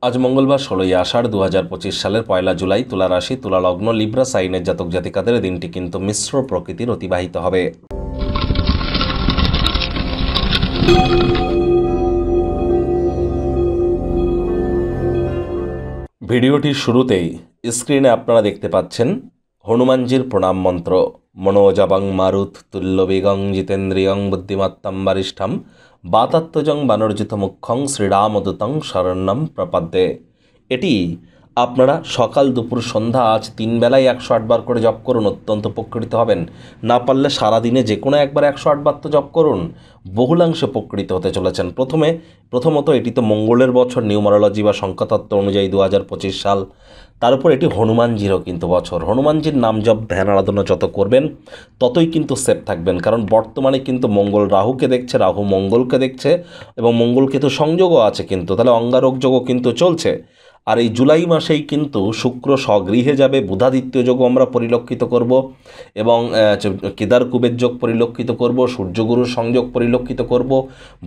আজ মঙ্গলবার ১৬ই আষাঢ় ২০২৫ সালের ১ জুলাই তুলা রাশি তুলা লগ্ন লিব্রা সাইনের জাতক জাতিকাদের দিনটি কিন্তু মিশ্র প্রকৃতির অতিবাহিত হবে। ভিডিওটির শুরুতেই স্ক্রিনে আপনারা দেখতে পাচ্ছেন হনুমানজির প্রণাম মন্ত্র। মনোজাবং মারুত তুল্যবেগং জিতেন্দ্রিয়ং বুদ্ধিমত্তম বরিষ্ঠম বাতাত্মজং বানর্জিত মুখ্যং শ্রীরামদূতং শরণ্যম প্রপদ্যে। এটি আপনারা সকাল দুপুর সন্ধ্যা আজ ৩ বেলায় ১০৮ বার করে জপ করুন, অত্যন্ত উপকৃত হবেন। না পারলে সারাদিনে যে কোনো একবার ১০৮ বার তো জপ করুন, বহুলাংশে উপকৃত হতে চলেছেন। প্রথমত এটি তো মঙ্গলের বছর, নিউমারোলজি বা সংখ্যাতত্ত্ব অনুযায়ী ২০২৫ সাল। তার উপর এটি হনুমানজিরও কিন্তু বছর। হনুমানজির নাম জপ ধ্যান আরাধনা যত করবেন ততই কিন্তু সেফ থাকবেন, কারণ বর্তমানে কিন্তু মঙ্গল রাহুকে দেখছে, রাহু মঙ্গলকে দেখছে এবং মঙ্গলকে তো সংযোগও আছে, কিন্তু তাহলে অঙ্গারক যোগও কিন্তু চলছে। আর এই জুলাই মাসেই কিন্তু শুক্র স্বগৃহে যাবে, বুধাদিত্য যোগও আমরা পরিলক্ষিত করব এবং কেদার কুবের যোগ পরিলক্ষিত করব, সূর্যগুরুর সংযোগ পরিলক্ষিত করব,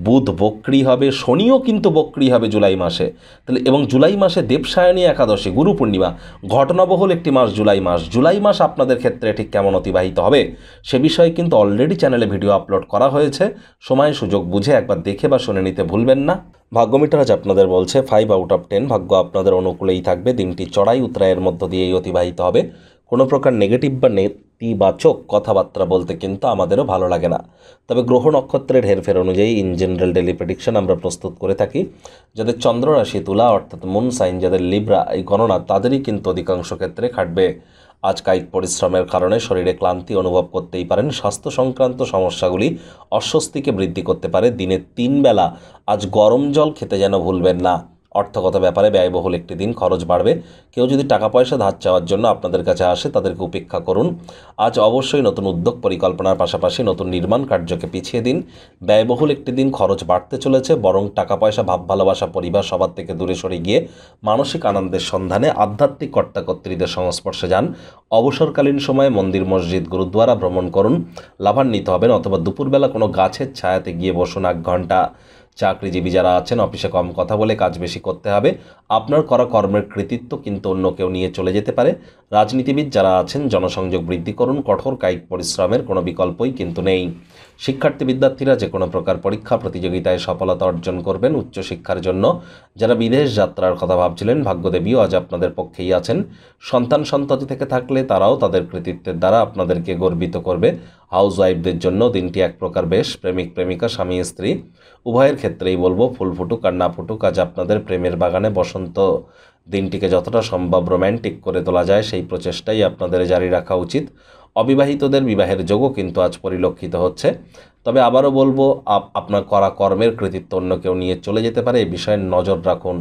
বুধ বক্রী হবে, শনিও কিন্তু বক্রী হবে জুলাই মাসে। তাহলে এবং জুলাই মাসে দেবসায়নী একাদশী, গুরু পূর্ণিমা, ঘটনাবহুল একটি মাস জুলাই মাস। জুলাই মাস আপনাদের ক্ষেত্রে ঠিক কেমন অতিবাহিত হবে সে বিষয়ে কিন্তু অলরেডি চ্যানেলে ভিডিও আপলোড করা হয়েছে। সময় সুযোগ বুঝে একবার দেখে বা শুনে নিতে ভুলবেন না। ভাগ্যমিটার আজ আপনাদের বলছে 5 আউট অফ 10, ভাগ্য আপনাদের অনুকূলেই থাকবে। দিনটি চড়াই উতরাইয়ের মধ্য দিয়েই অতিবাহিত হবে। কোনো প্রকার নেগেটিভ বা নেতিবাচক কথাবার্তা বলতে কিন্তু আমাদেরও ভালো লাগে না। তবে গ্রহ নক্ষত্রের হেরফের অনুযায়ী ইন জেনারেল ডেলি প্রেডিকশন আমরা প্রস্তুত করে থাকি। যাদের চন্দ্র রাশি তুলা অর্থাৎ মুন সাইন, যাদের লিব্রা এই গণনা, তাদেরই কিন্তু অধিকাংশ ক্ষেত্রে খাটবে। আজ কায়িক পরিশ্রমের কারণে শরীরে ক্লান্তি অনুভব করতেই পারেন। স্বাস্থ্য সংক্রান্ত সমস্যাগুলি অস্বস্তিকে বৃদ্ধি করতে পারে। দিনে ৩ বেলা আজ গরম জল খেতে যেন ভুলবেন না। অর্থগত ব্যাপারে ব্যয়বহুল একটি দিন, খরচ বাড়বে। কেউ যদি টাকা পয়সা ধার চাওয়ার জন্য আপনাদের কাছে আসে তাদেরকে উপেক্ষা করুন। আজ অবশ্যই নতুন উদ্যোগ পরিকল্পনার পাশাপাশি নতুন নির্মাণ কার্যকে পিছিয়ে দিন। ব্যয়বহুল একটি দিন, খরচ বাড়তে চলেছে। বরং টাকা পয়সা, ভাব ভালোবাসা, পরিবার সবার থেকে দূরে সরে গিয়ে মানসিক আনন্দের সন্ধানে আধ্যাত্মিক কর্তাকর্ত্রীদের সংস্পর্শে যান। অবসরকালীন সময়ে মন্দির, মসজিদ, গুরুদ্বারা ভ্রমণ করুন, লাভান্বিত হবেন। অথবা দুপুরবেলা কোনো গাছের ছায়াতে গিয়ে বসুন ১ ঘন্টা। চাকরিজীবী যারা আছেন, অফিসে কম কথা বলে কাজ বেশি করতে হবে। আপনার করা কর্মের কৃতিত্ব কিন্তু অন্য কেউ নিয়ে চলে যেতে পারে। রাজনীতিবিদ যারা আছেন, জনসংযোগ বৃদ্ধি করুন। কঠোর কায়িক পরিশ্রমের কোনো বিকল্পই কিন্তু নেই। শিক্ষার্থী বিদ্যার্থীরা যে কোনো প্রকার পরীক্ষা প্রতিযোগিতায় সফলতা অর্জন করবেন। উচ্চশিক্ষার জন্য যারা বিদেশ যাত্রার কথা ভাবছিলেন, ভাগ্যদেবীও আজ আপনাদের পক্ষেই আছেন। সন্তান সন্ততি থেকে থাকলে তারাও তাদের কৃতিত্বের দ্বারা আপনাদেরকে গর্বিত করবে। হাউস ওয়াইফদের জন্য দিনটি এক প্রকার বেশ। প্রেমিক প্রেমিকা, স্বামী স্ত্রী উভয়ের ক্ষেত্রেই বলবো, ফুল ফুটুক আর না ফুটুক, আজ আপনাদের প্রেমের বাগানে বসন্ত। দিনটিকে যতটা সম্ভব রোম্যান্টিক করে তোলা যায় সেই প্রচেষ্টাই আপনাদের জারি রাখা উচিত। অবিবাহিতদের বিবাহের যোগও কিন্তু আজ পরিলক্ষিত হচ্ছে। তবে আবারও বলবো, আপনার করা কর্মের কৃতিত্ব অন্য কেউ নিয়ে চলে যেতে পারে, এই বিষয়ে নজর রাখুন।